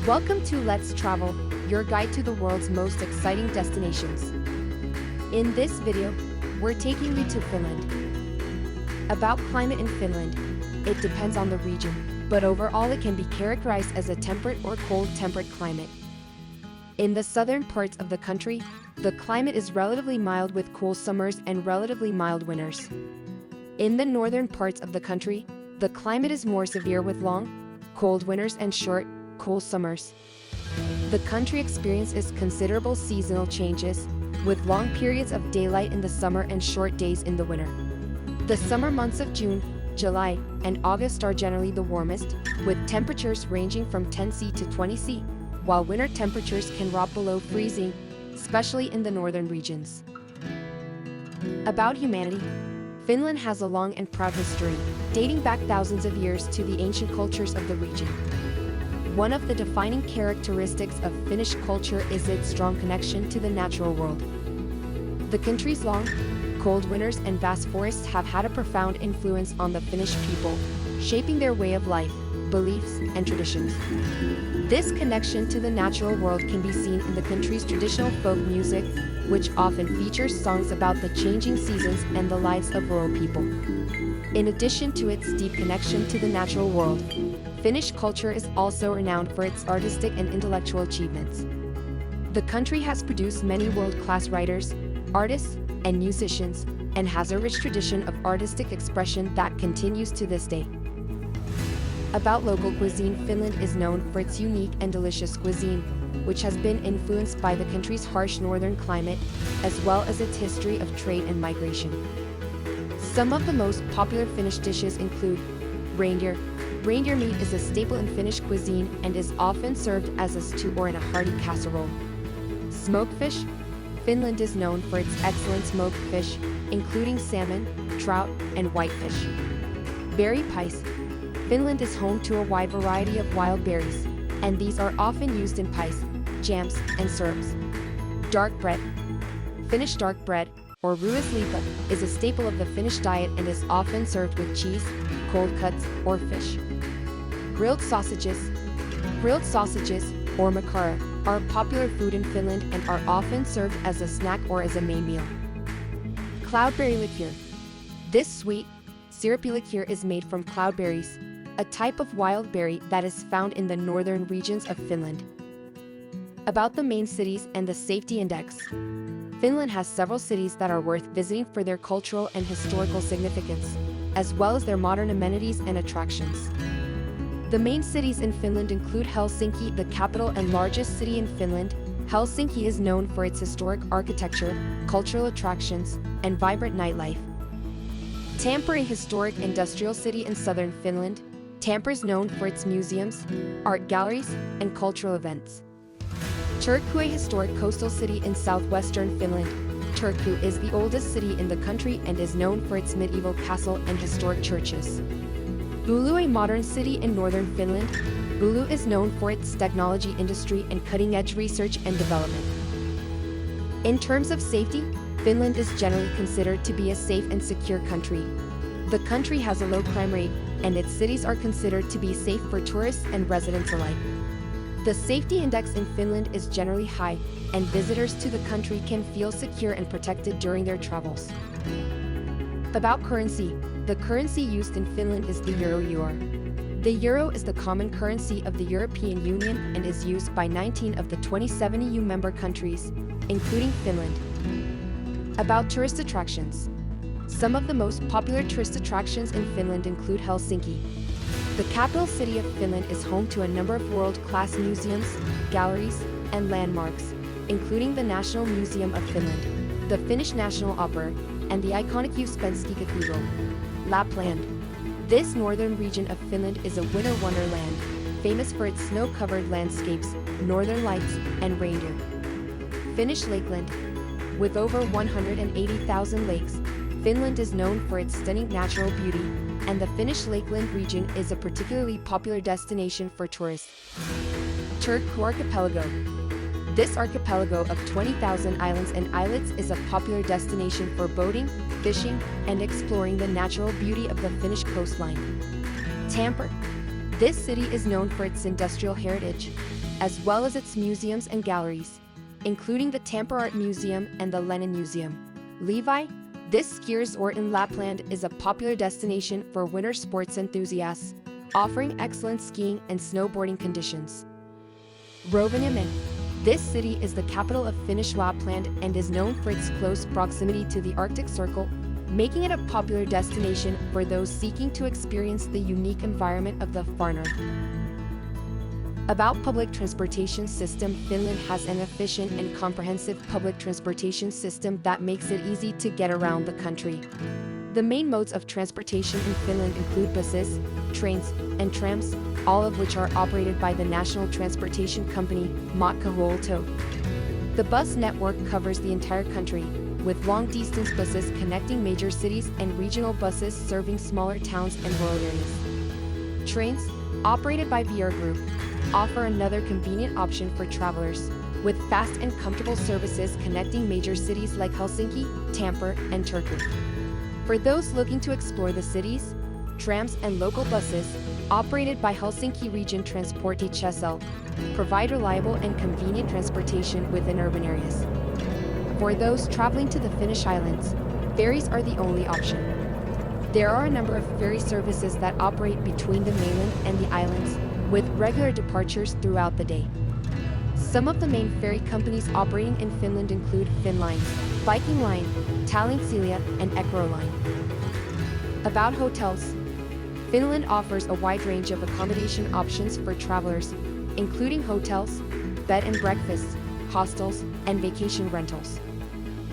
Welcome to Let's Travel, your guide to the world's most exciting destinations. In this video, we're taking you to Finland. About climate in Finland, it depends on the region, but overall it can be characterized as a temperate or cold temperate climate. In the southern parts of the country, the climate is relatively mild with cool summers and relatively mild winters. In the northern parts of the country, the climate is more severe with long, cold winters and short, cool summers. The country experiences considerable seasonal changes, with long periods of daylight in the summer and short days in the winter. The summer months of June, July, and August are generally the warmest, with temperatures ranging from 10°C to 20°C, while winter temperatures can drop below freezing, especially in the northern regions. About humanity, Finland has a long and proud history, dating back thousands of years to the ancient cultures of the region. One of the defining characteristics of Finnish culture is its strong connection to the natural world. The country's long, cold winters and vast forests have had a profound influence on the Finnish people, shaping their way of life, beliefs, and traditions. This connection to the natural world can be seen in the country's traditional folk music, which often features songs about the changing seasons and the lives of rural people. In addition to its deep connection to the natural world, Finnish culture is also renowned for its artistic and intellectual achievements. The country has produced many world-class writers, artists, and musicians, and has a rich tradition of artistic expression that continues to this day. About local cuisine, Finland is known for its unique and delicious cuisine, which has been influenced by the country's harsh northern climate, as well as its history of trade and migration. Some of the most popular Finnish dishes include reindeer. Reindeer meat is a staple in Finnish cuisine and is often served as a stew or in a hearty casserole. Smoked fish. Finland is known for its excellent smoked fish, including salmon, trout, and whitefish. Berry pies. Finland is home to a wide variety of wild berries, and these are often used in pies, jams, and syrups. Dark bread. Finnish dark bread, or ruisleipä, is a staple of the Finnish diet and is often served with cheese, cold cuts, or fish. Grilled sausages. Grilled sausages, or makara, are popular food in Finland and are often served as a snack or as a main meal. Cloudberry liqueur. This sweet, syrupy liqueur is made from cloudberries, a type of wild berry that is found in the northern regions of Finland. About the main cities and the safety index. Finland has several cities that are worth visiting for their cultural and historical significance, as well as their modern amenities and attractions. The main cities in Finland include Helsinki, the capital and largest city in Finland. Helsinki is known for its historic architecture, cultural attractions, and vibrant nightlife. Tampere, a historic industrial city in southern Finland. Tampere is known for its museums, art galleries, and cultural events. Turku, a historic coastal city in southwestern Finland. Turku is the oldest city in the country and is known for its medieval castle and historic churches. Oulu, a modern city in northern Finland. Oulu is known for its technology industry and cutting-edge research and development. In terms of safety, Finland is generally considered to be a safe and secure country. The country has a low crime rate, and its cities are considered to be safe for tourists and residents alike. The safety index in Finland is generally high, and visitors to the country can feel secure and protected during their travels. About currency. The currency used in Finland is the euro. The euro is the common currency of the European Union and is used by 19 of the 27 EU member countries, including Finland. About tourist attractions. Some of the most popular tourist attractions in Finland include Helsinki. The capital city of Finland is home to a number of world-class museums, galleries, and landmarks, including the National Museum of Finland, the Finnish National Opera, and the iconic Uspensky Cathedral. Lapland. This northern region of Finland is a winter wonderland, famous for its snow-covered landscapes, northern lights, and reindeer. Finnish Lakeland. With over 180,000 lakes, Finland is known for its stunning natural beauty, and the Finnish Lakeland region is a particularly popular destination for tourists. Turku Archipelago. This archipelago of 20,000 islands and islets is a popular destination for boating, fishing, and exploring the natural beauty of the Finnish coastline. Tampere. This city is known for its industrial heritage, as well as its museums and galleries, including the Tampere Art Museum and the Lenin Museum. Levi, this ski resort in Lapland is a popular destination for winter sports enthusiasts, offering excellent skiing and snowboarding conditions. Rovaniemi. This city is the capital of Finnish Lapland and is known for its close proximity to the Arctic Circle, making it a popular destination for those seeking to experience the unique environment of the far north. About public transportation system, Finland has an efficient and comprehensive public transportation system that makes it easy to get around the country. The main modes of transportation in Finland include buses, trains, and trams, all of which are operated by the national transportation company, Matkahuolto. The bus network covers the entire country, with long-distance buses connecting major cities and regional buses serving smaller towns and rural areas. Trains, operated by VR Group, offer another convenient option for travelers, with fast and comfortable services connecting major cities like Helsinki, Tampere, and Turku. For those looking to explore the cities, trams and local buses, operated by Helsinki Region Transporti SL, provide reliable and convenient transportation within urban areas. For those traveling to the Finnish islands, ferries are the only option. There are a number of ferry services that operate between the mainland and the islands, with regular departures throughout the day. Some of the main ferry companies operating in Finland include Finline, Viking Line, Tallink Silja, and Eckerö Line. About hotels. Finland offers a wide range of accommodation options for travelers, including hotels, bed and breakfasts, hostels, and vacation rentals.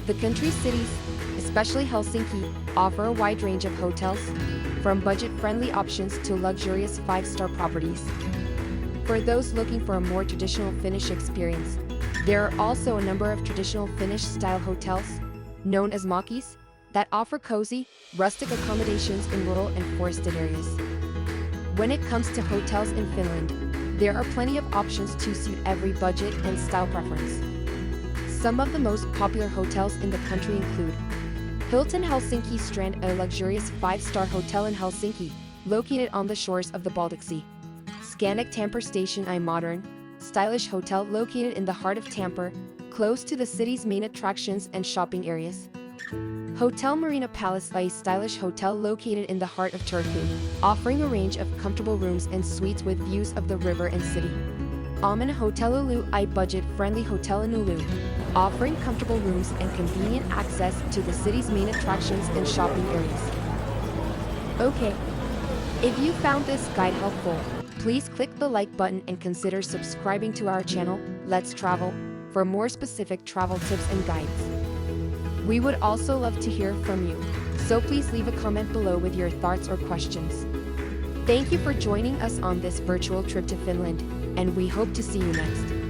The country's cities, especially Helsinki, offer a wide range of hotels, from budget-friendly options to luxurious 5-star properties. For those looking for a more traditional Finnish experience, there are also a number of traditional Finnish-style hotels, known as makis, that offer cozy, rustic accommodations in rural and forested areas. When it comes to hotels in Finland, there are plenty of options to suit every budget and style preference. Some of the most popular hotels in the country include Hilton Helsinki Strand, a luxurious 5-star hotel in Helsinki, located on the shores of the Baltic Sea. Scandic Tampere Station, a modern, stylish hotel located in the heart of Tampere, close to the city's main attractions and shopping areas. Hotel Marina Palace, a stylish hotel located in the heart of Turku, offering a range of comfortable rooms and suites with views of the river and city. Amen Hotel Oulu, a budget-friendly hotel in Oulu, offering comfortable rooms and convenient access to the city's main attractions and shopping areas. Okay, if you found this guide helpful, please click the like button and consider subscribing to our channel, Let's Travel, for more specific travel tips and guides. We would also love to hear from you, so please leave a comment below with your thoughts or questions. Thank you for joining us on this virtual trip to Finland, and we hope to see you next.